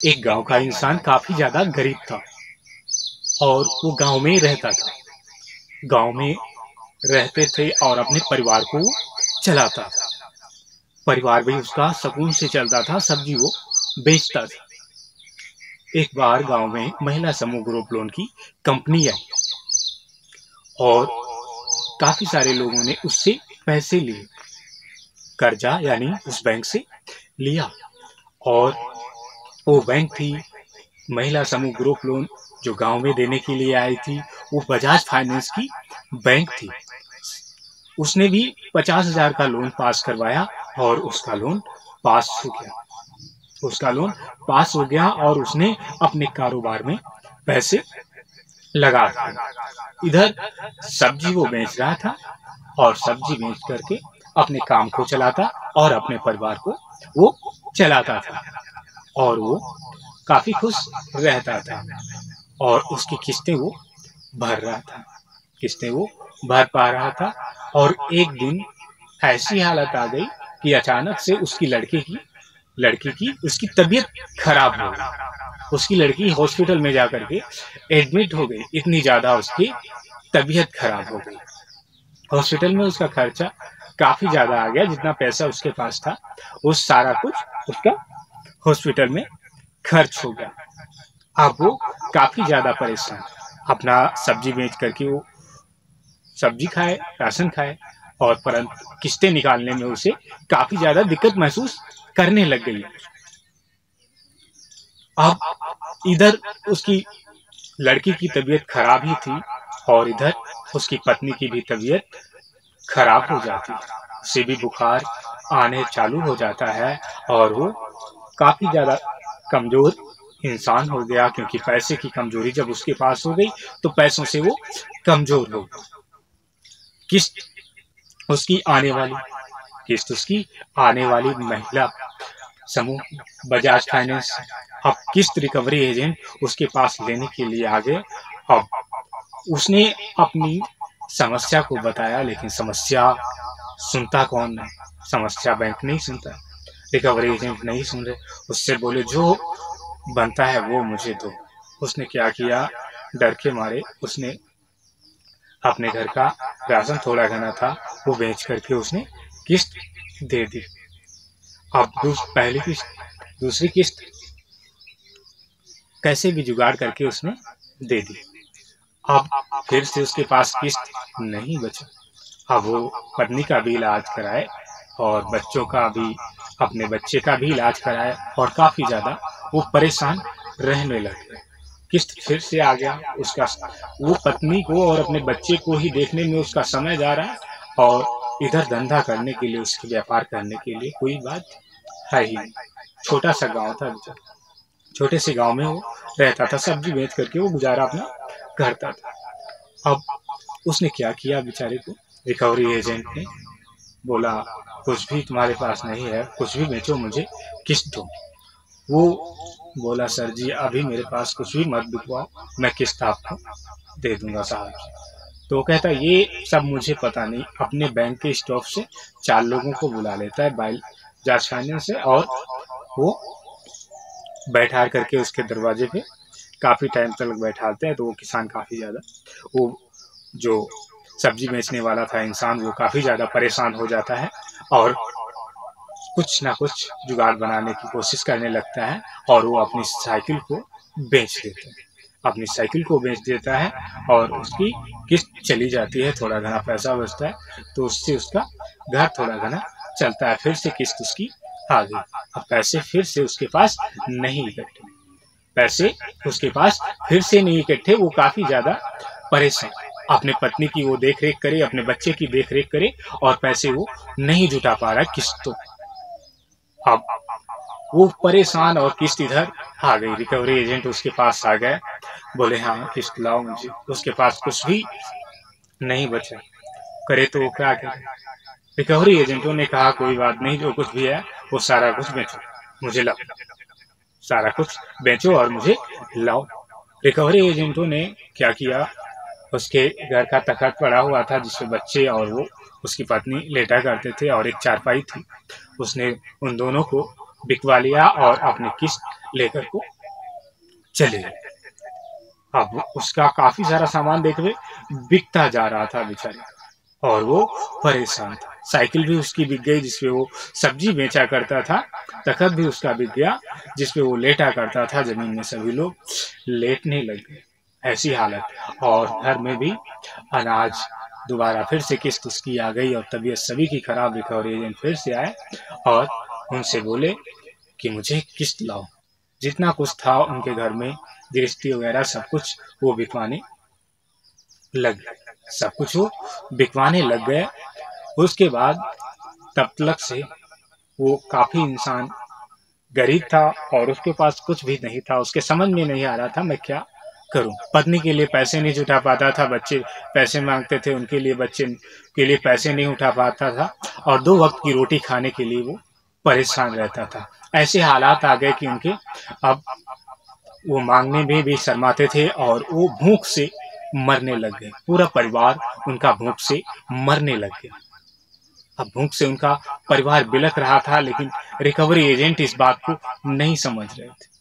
एक गांव का इंसान काफी ज्यादा गरीब था और वो गांव में ही रहता था। गांव में रहते थे और अपने परिवार को चलाता था। परिवार भी उसका सुकून से चलता था, सब्जी वो बेचता था। एक बार गांव में महिला समूह ग्रुप लोन की कंपनी आई और काफी सारे लोगों ने उससे पैसे लिए, कर्जा यानी उस बैंक से लिया। और वो बैंक थी महिला समूह ग्रुप लोन जो गांव में देने के लिए आई थी, वो बजाज फाइनेंस की बैंक थी। उसने भी 50,000 का लोन पास करवाया और उसका लोन पास हो गया। उसका लोन पास हो गया और उसने अपने कारोबार में पैसे लगा दिए। इधर सब्जी वो बेच रहा था और सब्जी बेच करके अपने काम को चलाता और अपने परिवार को वो चलाता था और वो काफी खुश रहता था और उसकी किस्तें वो भर रहा था। किस्तें वो भर पा रहा था और एक दिन ऐसी हालत आ गई कि अचानक से उसकी लड़की की उसकी तबीयत खराब हो गई। उसकी लड़की हॉस्पिटल में जाकर के एडमिट हो गई। इतनी ज्यादा उसकी तबीयत खराब हो गई। हॉस्पिटल में उसका खर्चा काफी ज्यादा आ गया। जितना पैसा उसके पास था वो सारा कुछ उसका हॉस्पिटल में खर्च हो गया। अब वो काफी ज्यादा परेशान। अपना सब्जी बेच करके वो सब्जी खाए, राशन खाए, और परंतु किस्तें निकालने में उसे काफी ज्यादा दिक्कत महसूस करने लग गई। अब इधर उसकी लड़की की तबीयत खराब ही थी और इधर उसकी पत्नी की भी तबीयत खराब हो जाती है। उसे भी बुखार आने चालू हो जाता है और वो काफी ज्यादा कमजोर इंसान हो गया, क्योंकि पैसे की कमजोरी जब उसके पास हो गई तो पैसों से वो कमजोर हो गया। किस्त उसकी आने वाली किस्त उसकी आने वाली महिला समूह बजाज फाइनेंस अब किस्त रिकवरी एजेंट उसके पास लेने के लिए आ गए। अब उसने अपनी समस्या को बताया, लेकिन समस्या सुनता कौन नहीं। समस्या बैंक नहीं सुनता, रिकवरी एजेंट नहीं सुन रहे। उससे बोले जो बनता है वो मुझे दो। उसने क्या किया, डर के मारे उसने अपने घर का राशन थोड़ा घना था वो बेच करके उसने किस्त दे दी। अब पहली किस्त दूसरी किस्त कैसे भी जुगाड़ करके उसने दे दी। अब फिर से उसके पास किस्त नहीं बचा। अब वो पत्नी का भी इलाज कराए और बच्चों का भी, अपने बच्चे का भी इलाज कराए और काफी ज्यादा वो परेशान रहने लगे। किस्त फिर से आ गया उसका। वो पत्नी को और अपने बच्चे को ही देखने में उसका समय जा रहा है और इधर धंधा करने के लिए, उसके व्यापार करने के लिए कोई बात है ही नहीं। छोटा सा गांव था, छोटे से गांव में वो रहता था, सब्जी बेच करके वो गुजारा अपना करता था। अब उसने क्या किया बेचारे को, रिकवरी एजेंट ने बोला कुछ भी तुम्हारे पास नहीं है, कुछ भी बेचो, मुझे किस्त दो। वो बोला सर जी अभी मेरे पास कुछ भी मत बिकवाओ, मैं किस्त आपको दे दूंगा साहब। तो वो कहता ये सब मुझे पता नहीं, अपने बैंक के स्टाफ से 4 लोगों को बुला लेता है बजाज फाइनेंस से और वो बैठा करके उसके दरवाजे पे काफी टाइम तक बैठाते हैं। तो वो किसान काफी ज्यादा, वो जो सब्जी बेचने वाला था इंसान, वो काफी ज्यादा परेशान हो जाता है और कुछ ना कुछ जुगाड़ बनाने की कोशिश करने लगता है और वो अपनी साइकिल को बेच देता है। अपनी साइकिल को बेच देता है और उसकी किस्त चली जाती है, थोड़ा घना पैसा बचता है तो उससे उसका घर थोड़ा घना चलता है। फिर से किस्त उसकी आ गई। अब पैसे फिर से उसके पास नहीं इकट्ठे, पैसे उसके पास फिर से नहीं इकट्ठे। वो काफी ज्यादा परेशान, अपने पत्नी की वो देख रेख करे, अपने बच्चे की देख रेख करे और पैसे वो नहीं जुटा पा रहा किस्तों। अब वो परेशान और किस्त इधर आ गई। रिकवरी एजेंट उसके पास आ गए, बोले हाँ किस्त लाओ मुझे। उसके पास कुछ भी नहीं बचा, करे तो वो क्या करे। रिकवरी एजेंटों ने कहा कोई बात नहीं, जो कुछ भी है वो सारा कुछ बेचो, मुझे लाओ, सारा कुछ बेचो और मुझे लाओ। रिकवरी एजेंटों ने क्या किया, उसके घर का तखत पड़ा हुआ था जिसपे बच्चे और वो उसकी पत्नी लेटा करते थे और एक चारपाई थी। उसने उन दोनों को बिकवा लिया और अपनी किस्त लेकर को चले गए। अब उसका काफी सारा सामान देखवे बिकता जा रहा था बेचारे, और वो परेशान था। साइकिल भी उसकी बिक गई जिसपे वो सब्जी बेचा करता था, तखत भी उसका बिक गया जिसपे वो लेटा करता था। जमीन में सभी लोग लेटने लग गए, ऐसी हालत। और घर में भी अनाज दोबारा फिर से किस्त उसकी आ गई और तबीयत सभी की खराब। रिकवरी एजेंट फिर से आए और उनसे बोले कि मुझे किस्त लाओ। जितना कुछ था उनके घर में, गृहस्थी वगैरह सब कुछ वो बिकवाने लग गए, सब कुछ वो बिकवाने लग गए। उसके बाद तब तक से वो काफी इंसान गरीब था और उसके पास कुछ भी नहीं था। उसके समझ में नहीं आ रहा था मैं क्या करूं। पत्नी के लिए पैसे नहीं जुटा पाता था, बच्चे पैसे मांगते थे उनके लिए, बच्चे के लिए पैसे नहीं उठा पाता था, और 2 वक्त की रोटी खाने के लिए वो परेशान रहता था। ऐसे हालात आ गए कि उनके अब वो मांगने में भी शर्माते थे और वो भूख से मरने लग गए। पूरा परिवार उनका भूख से मरने लग गया। अब भूख से उनका परिवार बिलख रहा था, लेकिन रिकवरी एजेंट इस बात को नहीं समझ रहे थे।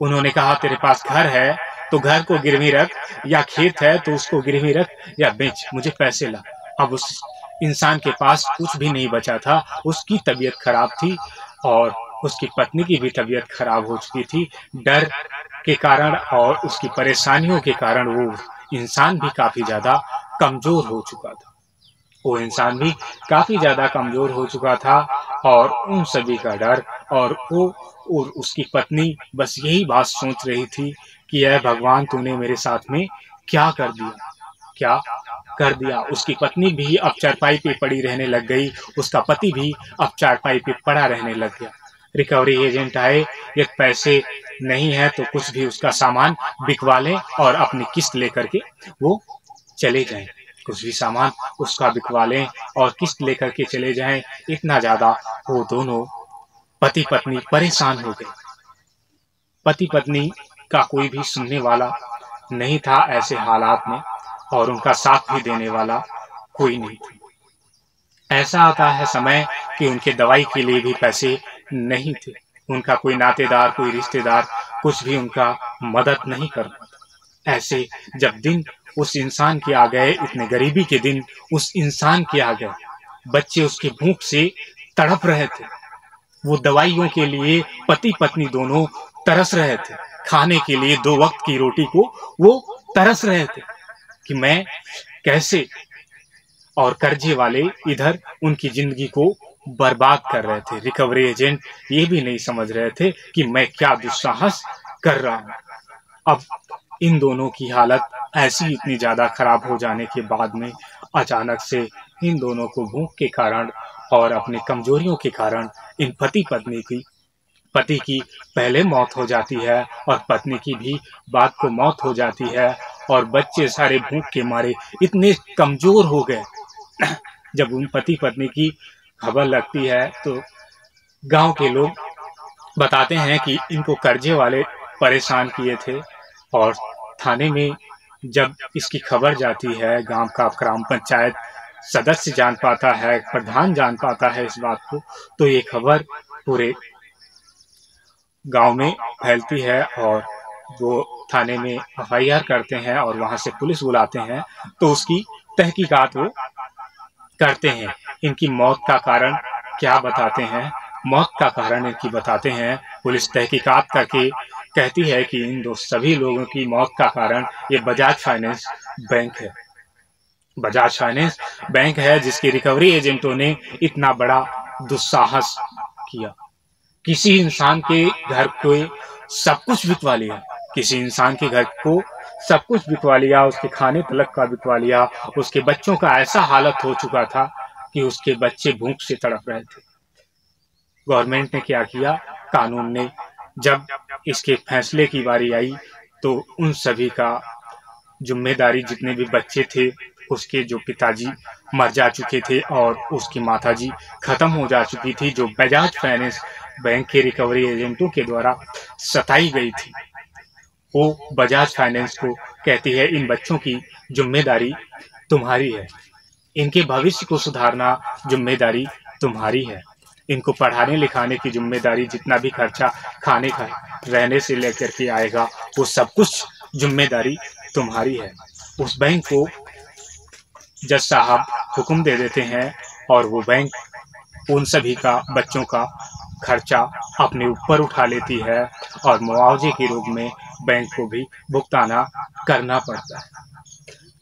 उन्होंने कहा तेरे पास घर है तो घर को गिरवी रख, या खेत है तो उसको गिरवी रख या बेच, मुझे पैसे ला। अब उस इंसान के पास कुछ भी नहीं बचा था। उसकी तबीयत खराब थी और उसकी पत्नी की भी तबीयत खराब हो चुकी थी। डर के कारण और उसकी परेशानियों के कारण वो इंसान भी काफी ज्यादा कमजोर हो चुका था। वो इंसान भी काफी ज्यादा कमजोर हो चुका था और उन सभी का डर, और वो और उसकी पत्नी बस यही बात सोच रही थी कि ऐ भगवान तूने मेरे साथ में क्या कर दिया, क्या कर दिया। उसकी पत्नी भी अब चारपाई पे पड़ी रहने लग गई, उसका पति भी अब चारपाई पे पड़ा रहने लग गया। रिकवरी एजेंट आए, ये पैसे नहीं है तो कुछ भी उसका सामान बिकवा लें और अपनी किस्त लेकर के वो चले जाएं। कुछ भी सामान उसका बिकवा लें और किस्त लेकर के चले जाएं। इतना ज्यादा वो दोनों पति पत्नी परेशान हो गए। पति पत्नी का कोई भी सुनने वाला नहीं था ऐसे हालात में, और उनका साथ भी देने वाला कोई नहीं था। ऐसा आता है समय कि उनके दवाई के लिए भी पैसे नहीं थे। उनका कोई नातेदार, कोई रिश्तेदार कुछ भी उनका मदद नहीं कर पाता। ऐसे जब दिन उस इंसान के आ गए, इतने गरीबी के दिन उस इंसान के आ गए, बच्चे उसकी भूख से तड़प रहे थे। वो दवाइयों के लिए पति पत्नी दोनों तरस रहे थे। खाने के लिए 2 वक्त की रोटी को वो तरस रहे थे कि मैं कैसे, और कर्जे वाले इधर उनकी जिंदगी को बर्बाद कर रहे थे। रिकवरी एजेंट ये भी नहीं समझ रहे थे कि मैं क्या दुस्साहस कर रहा हूं। अब इन दोनों की हालत ऐसी इतनी ज्यादा खराब हो जाने के बाद में अचानक से इन दोनों को भूख के कारण और अपनी कमजोरियों के कारण इन पति की पहले मौत हो जाती है और पत्नी की भी बाद को मौत हो जाती है, और बच्चे सारे भूख के मारे इतने कमजोर हो गए। जब उन पति पत्नी की खबर लगती है तो गांव के लोग बताते हैं कि इनको कर्जे वाले परेशान किए थे, और थाने में जब इसकी खबर जाती है, गांव का ग्राम पंचायत सदस्य जान पाता है, प्रधान जान पाता है इस बात को, तो ये खबर पूरे गांव में फैलती है और वो थाने में एफआईआर करते हैं और वहां से पुलिस बुलाते हैं, तो उसकी तहकीकात वो करते हैं। इनकी मौत का कारण क्या बताते हैं, मौत का कारण इनकी बताते हैं। पुलिस तहकीकात करके कहती है कि इन सभी लोगों की मौत का कारण ये बजाज फाइनेंस बैंक है। बजाज फाइनेंस बैंक है जिसके रिकवरी एजेंटों ने इतना बड़ा दुस्साहस किया। किसी इंसान के घर को सब कुछ बिकवा लिया, किसी इंसान के घर को सब कुछ बिकवा लिया, उसके खाने तलक का बिकवा लिया। उसके बच्चों का ऐसा हालत हो चुका था कि उसके बच्चे भूख से तड़प रहे थे। गवर्नमेंट ने क्या किया, कानून ने जब इसके फैसले की बारी आई तो उन सभी का जिम्मेदारी, जितने भी बच्चे थे, उसके जो पिताजी मर जा चुके थे और उसकी माताजी खत्म हो जा चुकी थी, जो बजाज फाइनेंस बैंक के रिकवरी एजेंटों के द्वारा सताई गई थी, वो बजाज फाइनेंस को कहती है इन बच्चों की जिम्मेदारी तुम्हारी है, इनके भविष्य को सुधारना जिम्मेदारी तुम्हारी है। इनको पढ़ाने लिखाने की जिम्मेदारी, जितना भी खर्चा खाने का रहने से लेकर के आएगा, वो सब कुछ जिम्मेदारी तुम्हारी है। उस बैंक को जज साहब हुक्म दे देते हैं और वो बैंक उन सभी का, बच्चों का खर्चा अपने ऊपर उठा लेती है और मुआवजे के रूप में बैंक को भी भुगताना करना पड़ता है।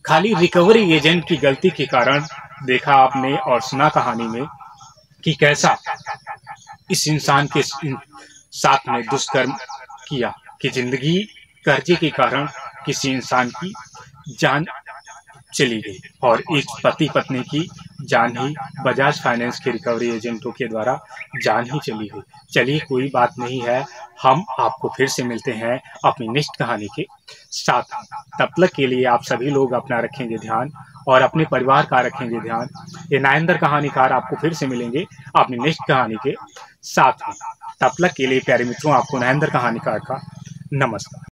खाली रिकवरी एजेंट की गलती के कारण देखा आपने और सुना कहानी में कि कैसा इस इंसान के साथ में दुष्कर्म किया, कि जिंदगी कर्जे के कारण किसी इंसान की जान चली गई और इस पति पत्नी की जान ही बजाज फाइनेंस के रिकवरी एजेंटों के द्वारा जान ही चली गई। चलिए कोई बात नहीं है, हम आपको फिर से मिलते हैं अपनी नेक्स्ट कहानी के साथ। तब तक के लिए आप सभी लोग अपना रखेंगे ध्यान और अपने परिवार का रखेंगे ध्यान। ये नायंदर कहानीकार आपको फिर से मिलेंगे अपनी नेक्स्ट कहानी के साथ में। तब तक के लिए प्यारे मित्रों, आपको नायंदर कहानीकार का नमस्कार।